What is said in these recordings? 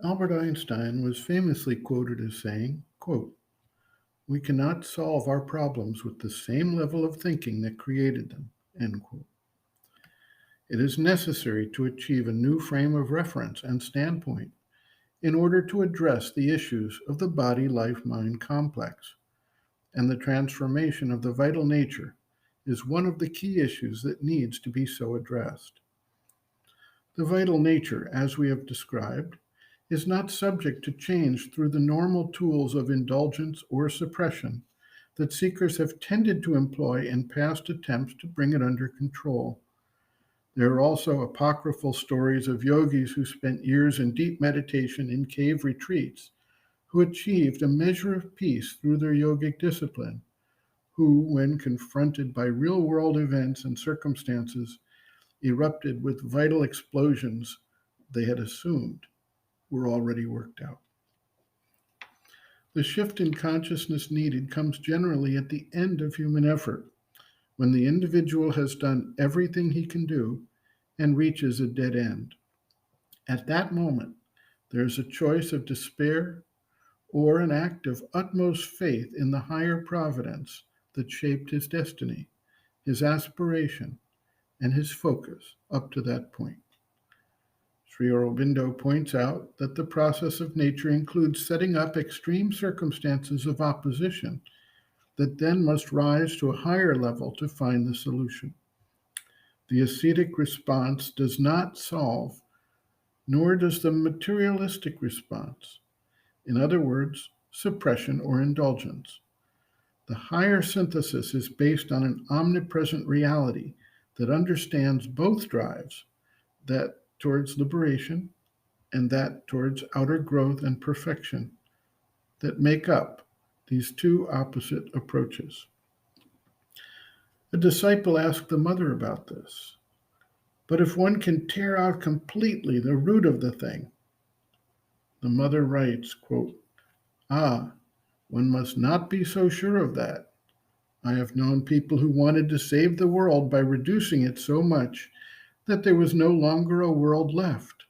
Albert Einstein was famously quoted as saying, quote, "We cannot solve our problems with the same level of thinking that created them," end quote. It is necessary to achieve a new frame of reference and standpoint in order to address the issues of the body life mind complex, and the transformation of the vital nature is one of the key issues that needs to be so addressed. The vital nature, as we have described, is not subject to change through the normal tools of indulgence or suppression that seekers have tended to employ in past attempts to bring it under control. There are also apocryphal stories of yogis who spent years in deep meditation in cave retreats, who achieved a measure of peace through their yogic discipline, who, when confronted by real world events and circumstances, erupted with vital explosions they had assumed were already worked out. The shift in consciousness needed comes generally at the end of human effort, when the individual has done everything he can do and reaches a dead end. At that moment, there is a choice of despair or an act of utmost faith in the higher providence that shaped his destiny, his aspiration, and his focus up to that point. Sri Aurobindo points out that the process of nature includes setting up extreme circumstances of opposition that then must rise to a higher level to find the solution. The ascetic response does not solve, nor does the materialistic response. In other words, suppression or indulgence. The higher synthesis is based on an omnipresent reality that understands both drives, that towards liberation and that towards outer growth and perfection, that make up these two opposite approaches. A disciple asked the mother about this. But if one can tear out completely the root of the thing, the mother writes, quote, "Ah, one must not be so sure of that. I have known people who wanted to save the world by reducing it so much that there was no longer a world left.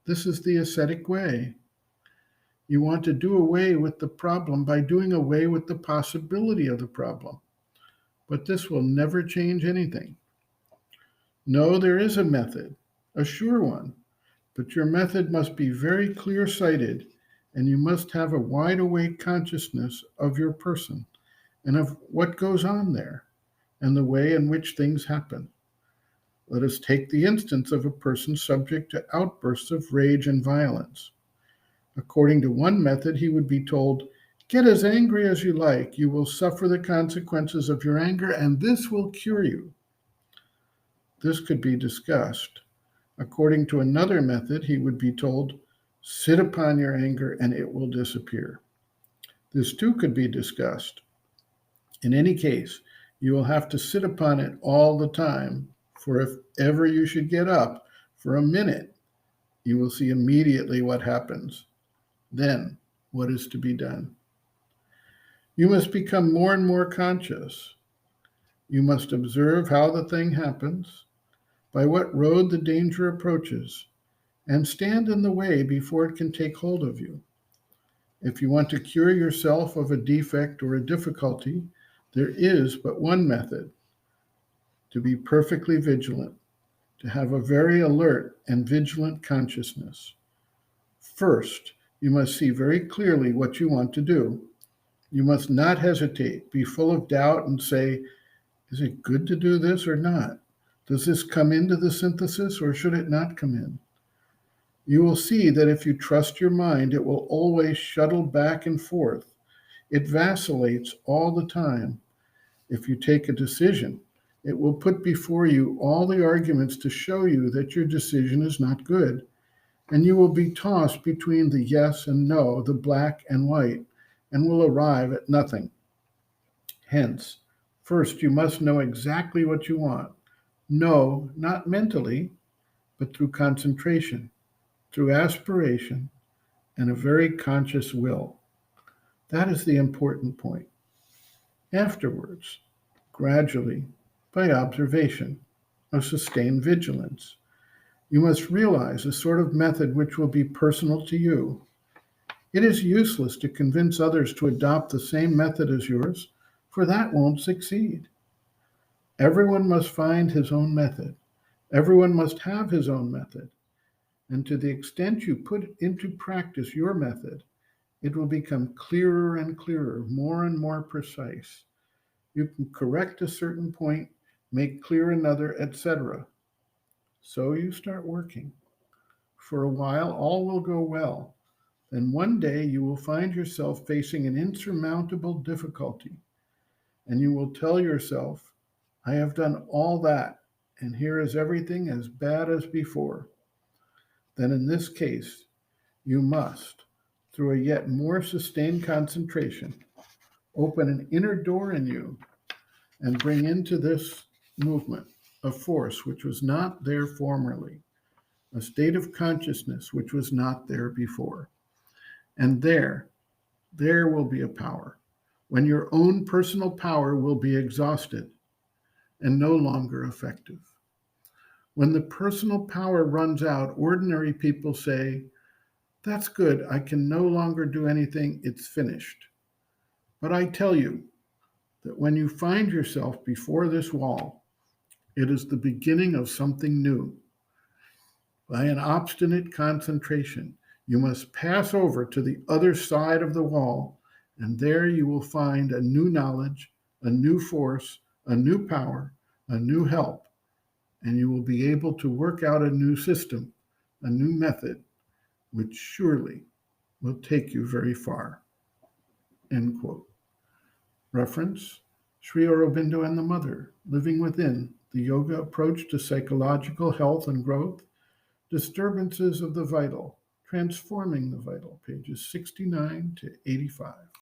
This is the ascetic way. You want to do away with the problem by doing away with the possibility of the problem. But this will never change anything. No, there is a method, a sure one, but your method must be very clear sighted, and you must have a wide awake consciousness of your person and of what goes on there and the way in which things happen. Let us take the instance of a person subject to outbursts of rage and violence. According to one method, he would be told, "Get as angry as you like. You will suffer the consequences of your anger, and this will cure you." This could be discussed. According to another method, he would be told, "Sit upon your anger and it will disappear." This too could be discussed. In any case, you will have to sit upon it all the time, for if ever you should get up for a minute, you will see immediately what happens. Then, what is to be done? You must become more and more conscious. You must observe how the thing happens, by what road the danger approaches, and stand in the way before it can take hold of you. If you want to cure yourself of a defect or a difficulty, there is but one method: to be perfectly vigilant, to have a very alert and vigilant consciousness. First, you must see very clearly what you want to do. You must not hesitate, be full of doubt, and say, "Is it good to do this or not? Does this come into the synthesis or should it not come in?" You will see that if you trust your mind, it will always shuttle back and forth. It vacillates all the time. If you take a decision, it will put before you all the arguments to show you that your decision is not good, and you will be tossed between the yes and no, the black and white, and will arrive at nothing. Hence, first you must know exactly what you want. No, not mentally, but through concentration, through aspiration, and a very conscious will. That is the important point. Afterwards, gradually, by observation, a sustained vigilance, You must realize a sort of method which will be personal to you. It is useless to convince others to adopt the same method as yours, for that won't succeed. Everyone must find his own method. Everyone must have his own method. And to the extent you put into practice your method, it will become clearer and clearer, more and more precise. You can correct a certain point, make clear another, etc. So you start working. For a while, all will go well. Then one day you will find yourself facing an insurmountable difficulty, and you will tell yourself, I have done all that, and here is everything as bad as before. Then in this case, you must, through a yet more sustained concentration, open an inner door in you and bring into this movement a force which was not there formerly, a state of consciousness which was not there before. And there will be a power, when your own personal power will be exhausted and no longer effective. When the personal power runs out, ordinary people say, that's good, I can no longer do anything, it's finished. But I tell you that when you find yourself before this wall, it is the beginning of something new. By an obstinate concentration, you must pass over to the other side of the wall, and there you will find a new knowledge, a new force, a new power, a new help, and you will be able to work out a new system, a new method, which surely will take you very far. End quote. Reference, Sri Aurobindo and the Mother, Living Within, the Yoga Approach to Psychological Health and Growth, Disturbances of the Vital, Transforming the Vital, pages 69 to 85.